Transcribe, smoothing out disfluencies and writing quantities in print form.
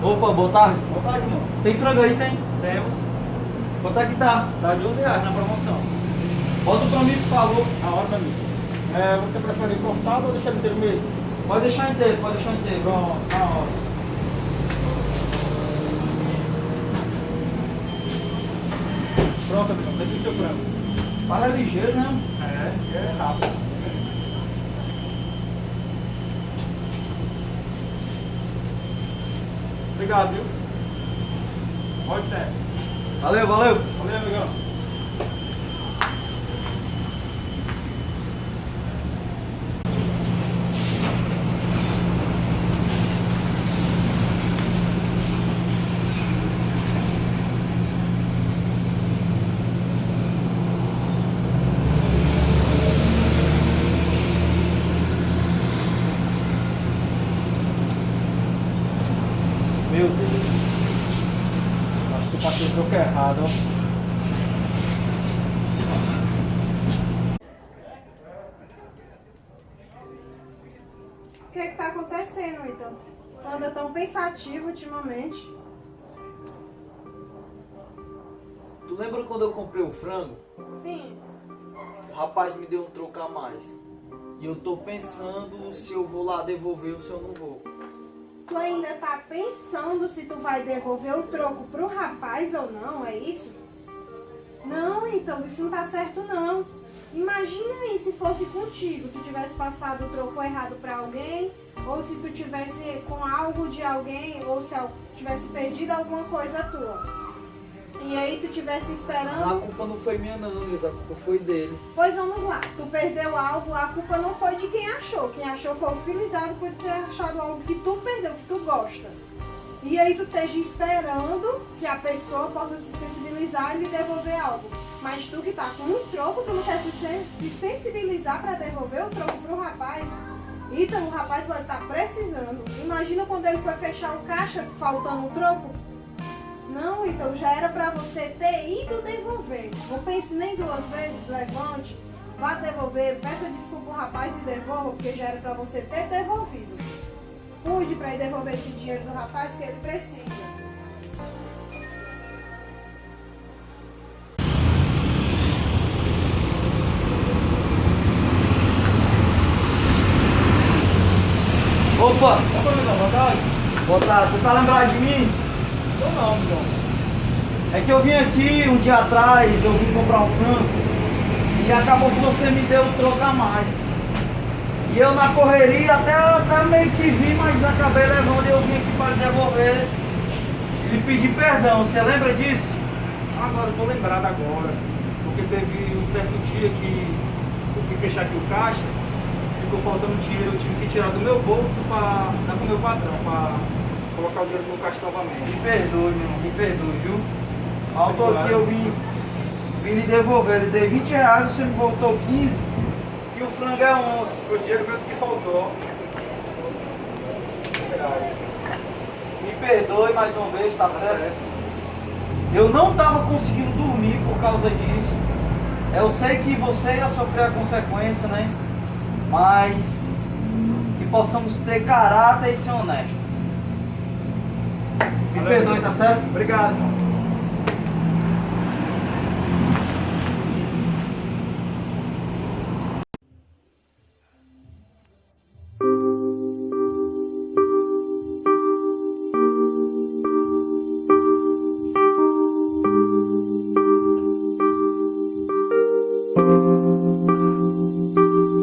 Opa, boa tarde. Boa tarde, irmão. Tem frango aí, tem? Temos. Quanto é que tá? Tá de 11 reais na promoção. Bota pra mim, por favor. A hora pra mim. Você prefere cortado ou deixar inteiro mesmo? Pode deixar inteiro, pode deixar inteiro. Pronto, na hora. Pronto, amigo. Deixa o seu frango. Para ligeiro, né? É rápido. Obrigado, viu? Pode ser. Valeu, valeu. Valeu, amigão. Meu Deus. Acho que eu passei o troco errado, ó. O que está acontecendo, então? Tu anda tão pensativo ultimamente. Tu lembra quando eu comprei o frango? Sim. O rapaz me deu um troco a mais. E eu tô pensando se eu vou lá devolver ou se eu não vou. Tu ainda tá pensando se tu vai devolver o troco pro rapaz ou não, é isso? Não, então isso não tá certo não. Imagina aí se fosse contigo, tu tivesse passado o troco errado pra alguém, ou se tu tivesse com algo de alguém, ou se tivesse perdido alguma coisa tua. E aí tu tivesse A esperando. culpa não foi minha não, Luiz, a culpa foi dele. Pois vamos lá, tu perdeu algo, a culpa não foi de quem achou. Quem achou foi o filizado por ter achado algo que tu perdeu, que tu gosta. E aí tu esteja esperando que a pessoa possa se sensibilizar e lhe devolver algo. Mas tu que tá com um troco, tu não quer se sensibilizar para devolver o troco pro rapaz. Então o rapaz vai estar precisando. Imagina quando ele foi fechar o caixa faltando o troco. Não, então já era para você ter ido devolver. Não pense nem duas vezes, levante, vá devolver, peça desculpa ao rapaz e devolva, porque já era para você ter devolvido. Cuide para ir devolver esse dinheiro do rapaz que ele precisa. Opa! Opa, amigão, boa tarde. Boa tarde, você tá lembrado de mim? Ou não, amigão? É que eu vim aqui um dia atrás, eu vim comprar um frango e acabou que você me deu o troco a mais. E eu na correria até meio que vi, mas acabei levando e eu vim aqui para devolver e pedir perdão. Você lembra disso? Agora, eu tô lembrado agora. Porque teve um certo dia que eu fui fechar aqui o caixa, ficou faltando dinheiro, eu tive que tirar do meu bolso para dar pro meu patrão, para colocar o dinheiro no caixa novamente. Me perdoe, meu irmão, me perdoe, viu? Mal tô aqui, eu vim lhe devolver. Ele dei 20 reais, você me voltou 15 e o frango é 11. Foi esse dinheiro mesmo que faltou. Me perdoe mais uma vez, tá certo? Eu não estava conseguindo dormir por causa disso. Eu sei que você ia sofrer a consequência, né? Mas que possamos ter caráter e ser honesto. Me perdoe, tá certo? Obrigado, irmão.